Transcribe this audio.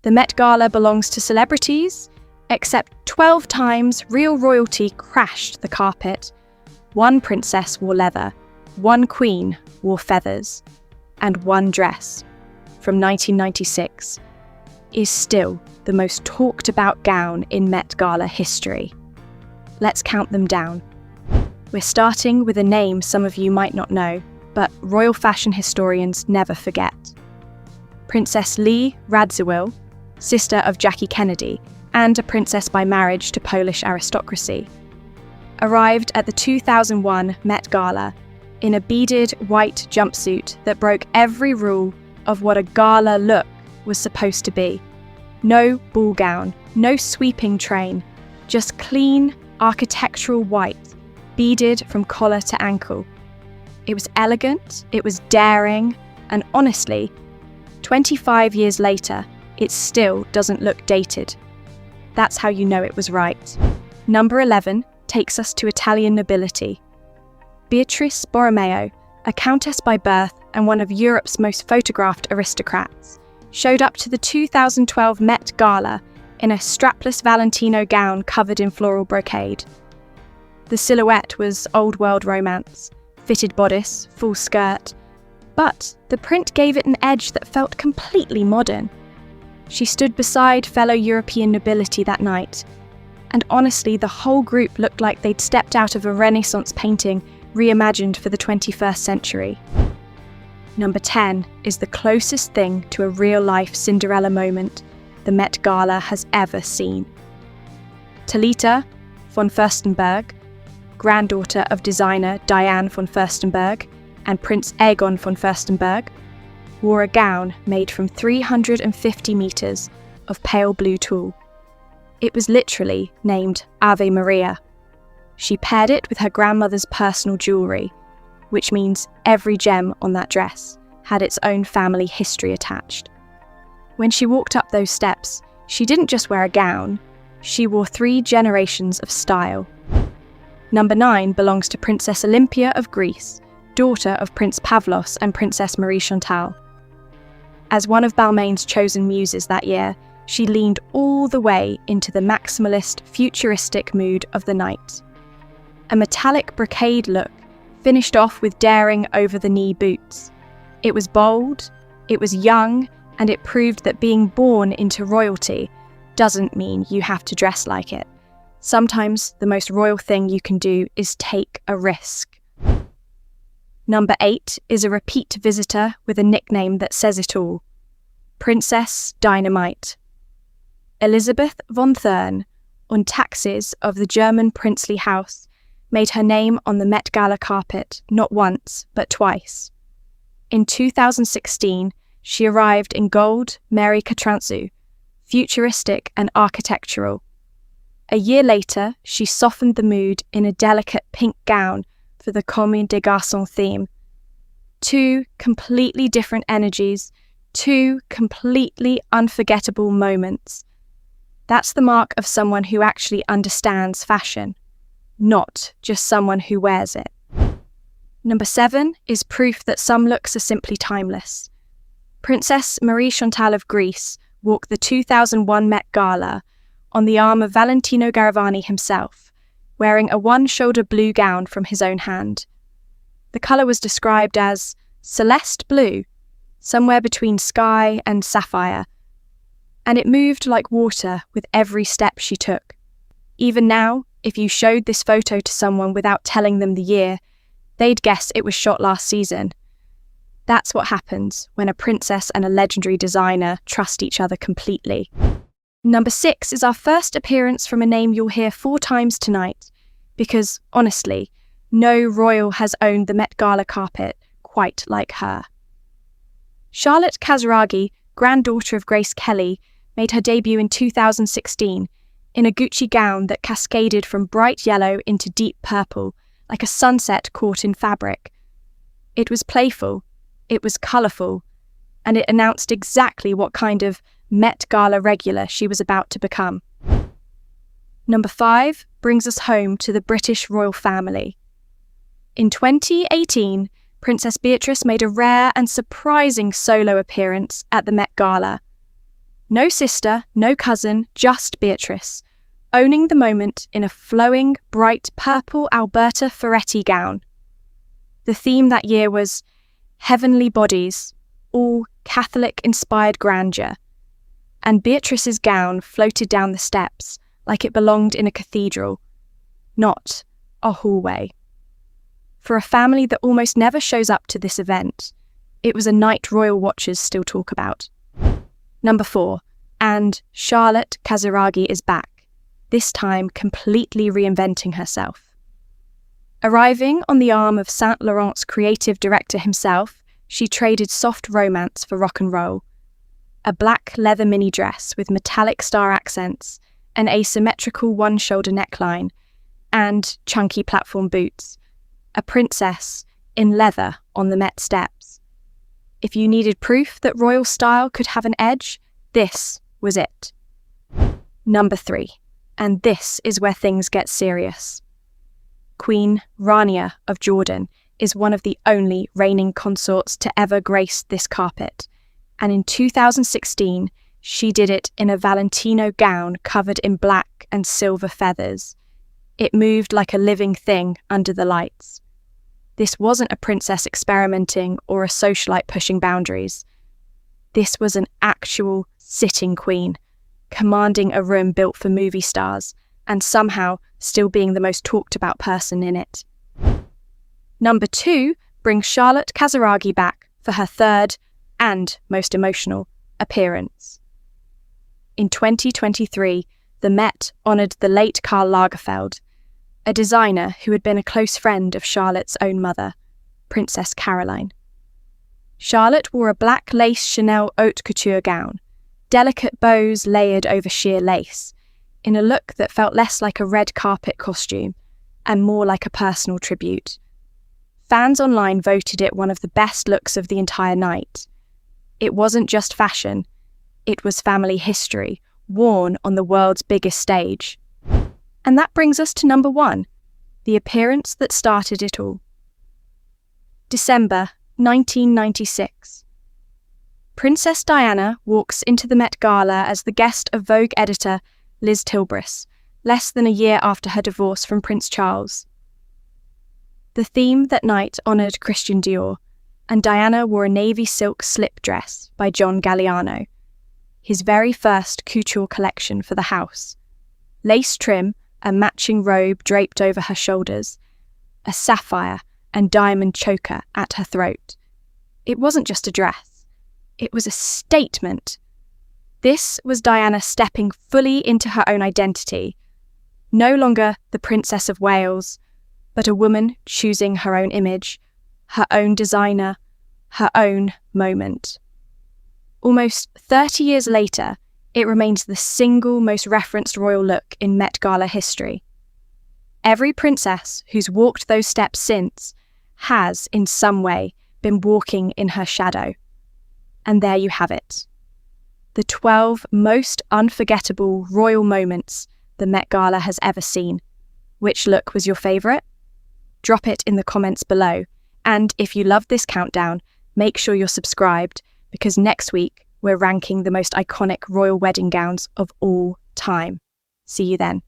The Met Gala belongs to celebrities, except 12 times real royalty crashed the carpet. One princess wore leather, one queen wore feathers, and one dress, from 1996, is still the most talked about gown in Met Gala history. Let's count them down. We're starting with a name some of you might not know, but royal fashion historians never forget. Princess Lee Radziwill, sister of Jackie Kennedy, and a princess by marriage to Polish aristocracy, arrived at the 2001 Met Gala in a beaded white jumpsuit that broke every rule of what a gala look was supposed to be. No ball gown, no sweeping train, just clean, architectural white, beaded from collar to ankle. It was elegant, it was daring, and honestly, 25 years later, it still doesn't look dated. That's how you know it was right. Number 11 takes us to Italian nobility. Beatrice Borromeo, a countess by birth and one of Europe's most photographed aristocrats, showed up to the 2012 Met Gala in a strapless Valentino gown covered in floral brocade. The silhouette was old world romance, fitted bodice, full skirt, but the print gave it an edge that felt completely modern. She stood beside fellow European nobility that night, and honestly, the whole group looked like they'd stepped out of a Renaissance painting reimagined for the 21st century. Number 10 is the closest thing to a real-life Cinderella moment the Met Gala has ever seen. Talita von Furstenberg, granddaughter of designer Diane von Furstenberg and Prince Egon von Furstenberg, wore a gown made from 350 meters of pale blue tulle. It was literally named Ave Maria. She paired it with her grandmother's personal jewellery, which means every gem on that dress had its own family history attached. When she walked up those steps, she didn't just wear a gown, she wore 3 generations of style. Number 9 belongs to Princess Olympia of Greece, daughter of Prince Pavlos and Princess Marie Chantal. As one of Balmain's chosen muses that year, she leaned all the way into the maximalist, futuristic mood of the night. A metallic brocade look finished off with daring over-the-knee boots. It was bold, it was young, and it proved that being born into royalty doesn't mean you have to dress like it. Sometimes the most royal thing you can do is take a risk. Number 8 is a repeat visitor with a nickname that says it all. Princess Dynamite. Elisabeth von Thurn, und Taxis of the German princely house, made her name on the Met Gala carpet not once, but twice. In 2016, she arrived in gold Mary Katrantzou, futuristic and architectural. A year later, she softened the mood in a delicate pink gown for the Comme des Garçons theme. 2 completely different energies, 2 completely unforgettable moments. That's the mark of someone who actually understands fashion, not just someone who wears it. Number 7 is proof that some looks are simply timeless. Princess Marie Chantal of Greece walked the 2001 Met Gala on the arm of Valentino Garavani himself, wearing a one-shoulder blue gown from his own hand. The colour was described as celeste blue, somewhere between sky and sapphire, and it moved like water with every step she took. Even now, if you showed this photo to someone without telling them the year, they'd guess it was shot last season. That's what happens when a princess and a legendary designer trust each other completely. Number 6 is our first appearance from a name you'll hear 4 times tonight, because, honestly, no royal has owned the Met Gala carpet quite like her. Charlotte Casiraghi, granddaughter of Grace Kelly, made her debut in 2016 in a Gucci gown that cascaded from bright yellow into deep purple, like a sunset caught in fabric. It was playful, it was colourful, and it announced exactly what kind of Met Gala regular she was about to become. Number 5 brings us home to the British royal family. In 2018, Princess Beatrice made a rare and surprising solo appearance at the Met Gala. No sister, no cousin, just Beatrice, owning the moment in a flowing, bright purple Alberta Ferretti gown. The theme that year was heavenly bodies, all Catholic-inspired grandeur, and Beatrice's gown floated down the steps like it belonged in a cathedral, not a hallway. For a family that almost never shows up to this event, it was a night royal watchers still talk about. Number 4, and Charlotte Casiraghi is back, this time completely reinventing herself. Arriving on the arm of Saint Laurent's creative director himself, she traded soft romance for rock and roll. A black leather mini dress with metallic star accents, an asymmetrical one-shoulder neckline, and chunky platform boots. A princess in leather on the Met steps. If you needed proof that royal style could have an edge, this was it. Number 3, and this is where things get serious. Queen Rania of Jordan is one of the only reigning consorts to ever grace this carpet, and in 2016 she did it in a Valentino gown covered in black and silver feathers. It moved like a living thing under the lights. This wasn't a princess experimenting or a socialite pushing boundaries. This was an actual sitting queen, commanding a room built for movie stars, and somehow still being the most talked about person in it. Number 2 brings Charlotte Casiraghi back for her third, and most emotional, appearance. In 2023, the Met honoured the late Karl Lagerfeld, a designer who had been a close friend of Charlotte's own mother, Princess Caroline. Charlotte wore a black lace Chanel haute couture gown, delicate bows layered over sheer lace, in a look that felt less like a red carpet costume and more like a personal tribute. Fans online voted it one of the best looks of the entire night. It wasn't just fashion, it was family history, worn on the world's biggest stage. And that brings us to number 1, the appearance that started it all. December 1996. Princess Diana walks into the Met Gala as the guest of Vogue editor Liz Tilbris, less than a year after her divorce from Prince Charles. The theme that night honoured Christian Dior, and Diana wore a navy silk slip dress by John Galliano, his very first couture collection for the house. Lace trim, a matching robe draped over her shoulders, a sapphire and diamond choker at her throat. It wasn't just a dress, it was a statement. This was Diana stepping fully into her own identity, no longer the Princess of Wales, but a woman choosing her own image, her own designer, her own moment. Almost 30 years later, it remains the single most referenced royal look in Met Gala history. Every princess who's walked those steps since has, in some way, been walking in her shadow. And there you have it. The 12 most unforgettable royal moments the Met Gala has ever seen. Which look was your favourite? Drop it in the comments below. And if you loved this countdown, make sure you're subscribed, because next week we're ranking the most iconic royal wedding gowns of all time. See you then.